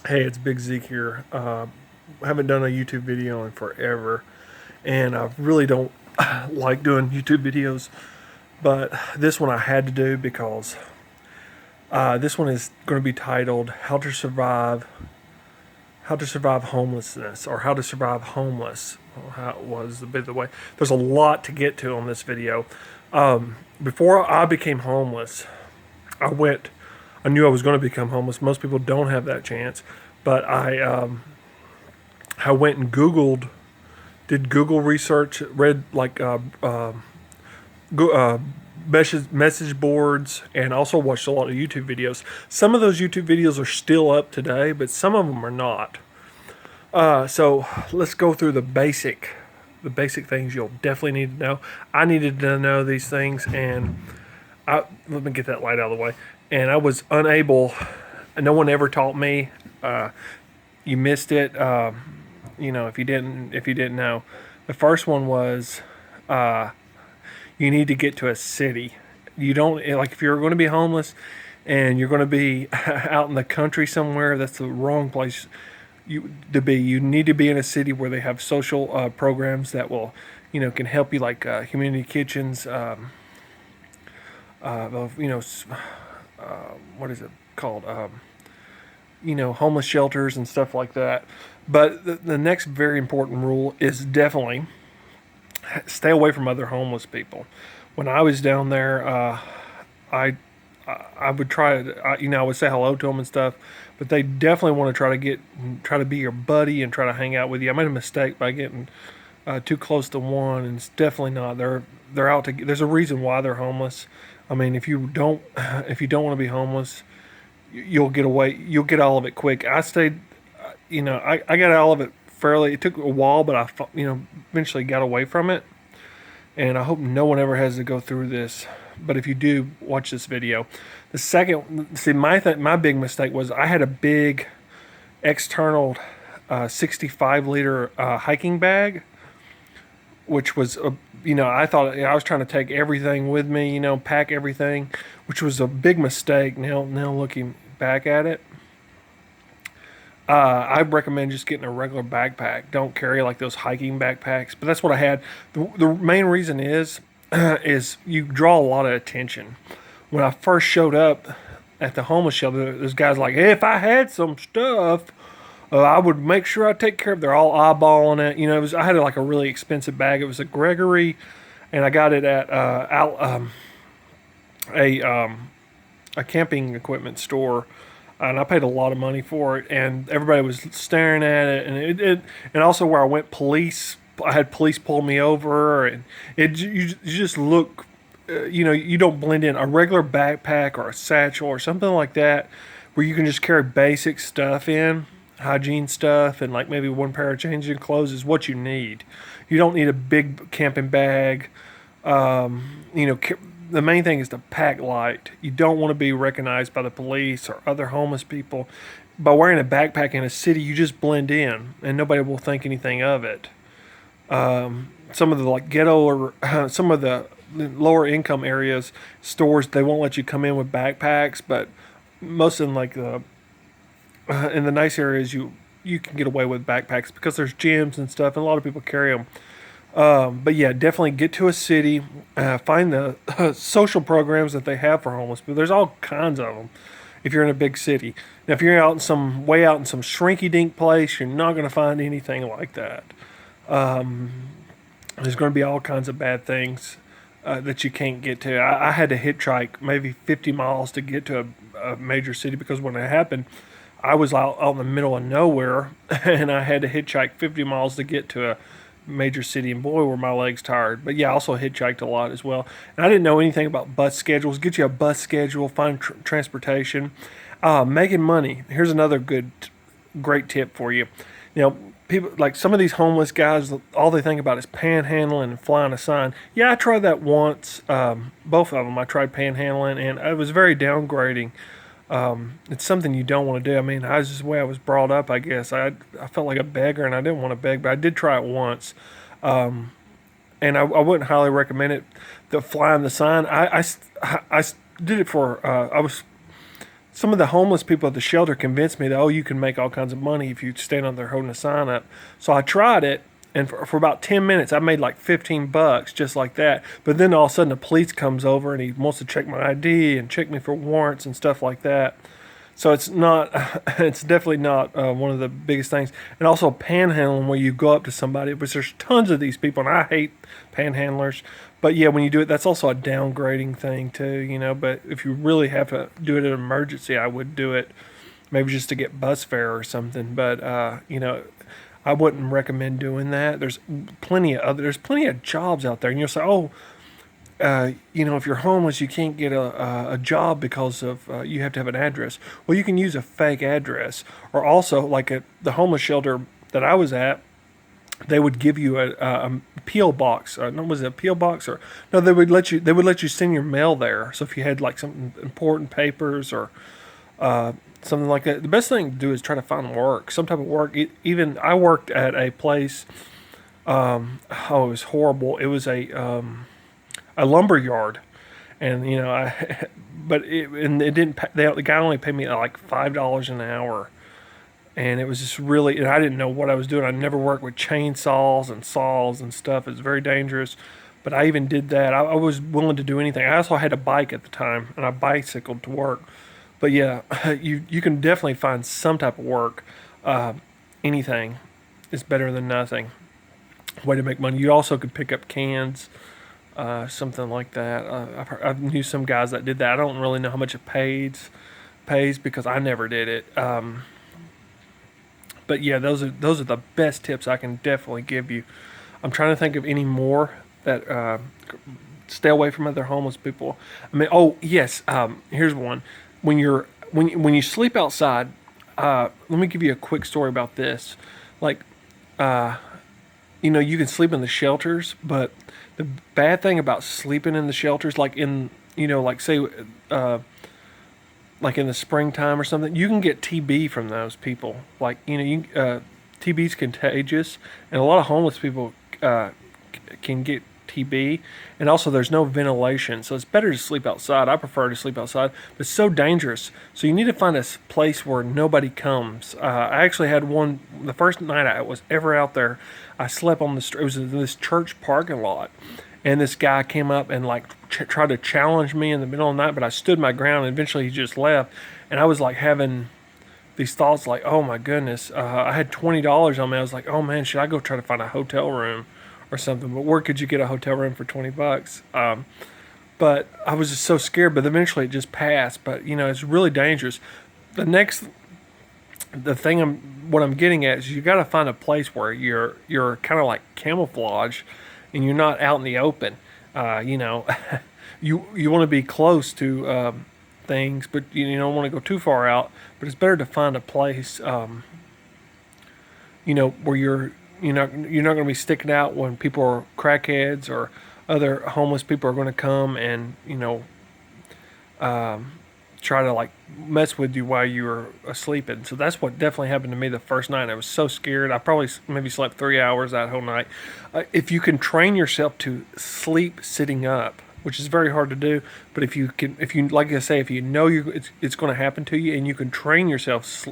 Hey, it's Big Zeke here. Haven't done a YouTube video in forever, and I really don't like doing YouTube videos. But this one I had to do because this one is going to be titled How to Survive Homelessness," or "How to Survive Homeless." How it was a bit of the way. There's a lot to get to on this video. Before I became homeless, I went. I knew I was going to become homeless. Most people don't have that chance, but I went and Googled, did Google research, read like go, message boards, and also watched a lot of YouTube videos. Some of those YouTube videos are still up today, but some of them are not. So let's go through the basic things you'll definitely need to know. I needed to know these things, and let me get that light out of the way. And I was unable. No one ever taught me. You missed it. If you didn't know, the first one was you need to get to a city. You don't like if you're going to be homeless and you're going to be out in the country somewhere. That's the wrong place to be. You need to be in a city where they have social programs that will, can help you, like community kitchens. Uh, you know, what is it called? Homeless shelters and stuff like that. But the next very important rule is definitely stay away from other homeless people. When I was down there, I I would try to, I would say hello to them and stuff, but they definitely want to try to be your buddy and try to hang out with you. I made a mistake by getting too close to one, and it's definitely not. They're out to. There's a reason why they're homeless. I mean, if you don't want to be homeless, you'll get away. You'll get all of it quick. I stayed, I got all of it fairly. It took a while, but eventually got away from it. And I hope no one ever has to go through this. But if you do, watch this video. The second, see, my big mistake was I had a big external 65 liter hiking bag, which was I thought I was trying to take everything with me, pack everything, which was a big mistake. Now looking back at it, I recommend just getting a regular backpack. Don't carry like those hiking backpacks. But that's what I had. The main reason is you draw a lot of attention. When I first showed up at the homeless shelter, this guy's like, "Hey, if I had some stuff, I would make sure I take care of." They're all eyeballing it. I had like a really expensive bag. It was a Gregory, and I got it at a a camping equipment store, and I paid a lot of money for it. And everybody was staring at it, and also where I went, I had police pull me over, and you just look, you don't blend in. A regular backpack or a satchel or something like that, where you can just carry basic stuff in, hygiene stuff, and like maybe one pair of changing clothes is what you need. You don't need a big camping bag. The main thing is to pack light. You don't want to be recognized by the police or other homeless people. By wearing a backpack in a city, you just blend in, and nobody will think anything of it. Some of the like ghetto or some of the lower income areas, stores, they won't let you come in with backpacks, but most of them, like in the nice areas, you can get away with backpacks because there's gyms and stuff, and a lot of people carry them. But yeah, definitely get to a city, find the social programs that they have for homeless people. There's all kinds of them if you're in a big city. Now, if you're way out in some shrinky dink place, you're not going to find anything like that. There's going to be all kinds of bad things that you can't get to. I had to hitchhike maybe 50 miles to get to a major city because when it happened, I was out in the middle of nowhere and I had to hitchhike 50 miles to get to a major city, and boy, were my legs tired. But yeah, I also hitchhiked a lot as well. And I didn't know anything about bus schedules. Get you a bus schedule, find transportation. Making money. Here's another great tip for you. People like some of these homeless guys, all they think about is panhandling and flying a sign. Yeah, I tried that once. Both of them, I tried panhandling, and it was very downgrading. It's something you don't want to do. I mean, I was just the way I was brought up, I guess. I felt like a beggar, and I didn't want to beg, but I did try it once. And I wouldn't highly recommend it. The flying the sign, I did it for, I was some of the homeless people at the shelter convinced me that, oh, you can make all kinds of money if you stand on there holding a sign up. So I tried it, and for about 10 minutes, I made like $15 just like that. But then all of a sudden, the police comes over and he wants to check my ID and check me for warrants and stuff like that. So it's not, it's definitely not one of the biggest things. And also panhandling, where you go up to somebody, which there's tons of these people, and I hate panhandlers. But yeah, when you do it, that's also a downgrading thing too, you know. But if you really have to do it in an emergency, I would do it, maybe just to get bus fare or something. But you know, I wouldn't recommend doing that. There's plenty of jobs out there, and you'll say, oh, you know, if you're homeless, you can't get a job because of you have to have an address. Well, you can use a fake address, or also like at the homeless shelter that I was at, they would give you a PO box. No, was it a PO box or no? They would let you send your mail there. So if you had like some important papers or something like that, the best thing to do is try to find work, some type of work. Even I worked at a place. Oh, it was horrible. It was a lumber yard, and you know it didn't. The guy only paid me like $5 an hour, and it was just really. And I didn't know what I was doing. I never worked with chainsaws and saws and stuff. It was very dangerous, but I even did that. I was willing to do anything. I also had a bike at the time, and I bicycled to work. But yeah, you can definitely find some type of work. Anything is better than nothing. Way to make money. You also could pick up cans, something like that. I've knew some guys that did that. I don't really know how much it pays because I never did it. But yeah, those are the best tips I can definitely give you. I'm trying to think of any more that stay away from other homeless people. I mean, oh yes, here's one. When you sleep outside, let me give you a quick story about this. Like, you know, you can sleep in the shelters, but the bad thing about sleeping in the shelters, like in, you know, like say, like in the springtime or something, you can get TB from those people. Like, you know, TB is contagious, and a lot of homeless people can get TB, and also there's no ventilation, so it's better to sleep outside. I prefer to sleep outside, but it's so dangerous. So you need to find a place where nobody comes. I actually had one the first night I was ever out there. I slept on the street. It was in this church parking lot, and this guy came up and like tried to challenge me in the middle of the night, but I stood my ground, and eventually he just left. And I was like having these thoughts like, oh my goodness, I had $20 on me. I was like, oh man, should I go try to find a hotel room or something? But where could you get a hotel room for $20? But I was just so scared. But eventually it just passed. But you know, it's really dangerous. What I'm getting at is you got to find a place where you're kind of like camouflage, and you're not out in the open. You know, you want to be close to things, but you don't want to go too far out. But it's better to find a place, you know, where you're not going to be sticking out when people are crackheads or other homeless people are going to come and try to like mess with you while you were asleep. And so that's what definitely happened to me the first night. I was so scared. I probably maybe slept 3 hours that whole night. If you can train yourself to sleep sitting up, which is very hard to do, but if you like I say, if you know it's going to happen to you, and you can train yourself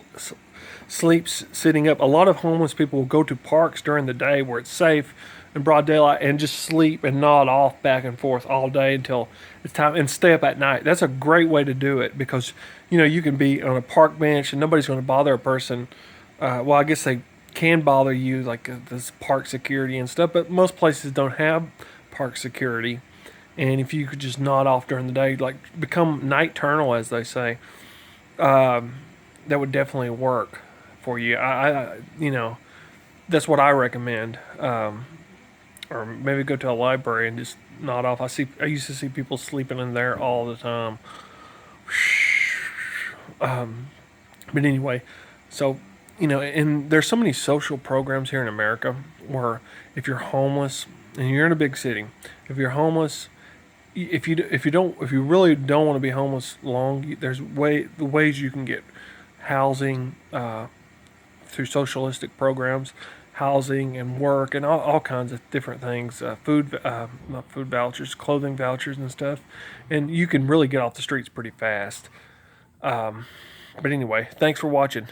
sleeps sitting up. A lot of homeless people will go to parks during the day where it's safe in broad daylight and just sleep and nod off back and forth all day until it's time, and stay up at night. That's a great way to do it because you can be on a park bench and nobody's going to bother a person. Well, I guess they can bother you, like this park security and stuff, but most places don't have park security. And if you could just nod off during the day, like become nocturnal, as they say, that would definitely work for you. That's what I recommend. Or maybe go to a library and just nod off. I used to see people sleeping in there all the time. But anyway, so and there's so many social programs here in America where if you're homeless and you're in a big city, if you're homeless, if you really don't want to be homeless long, there's the ways you can get housing through socialistic programs, housing and work and all kinds of different things, not food vouchers, clothing vouchers and stuff, and you can really get off the streets pretty fast. But anyway, thanks for watching.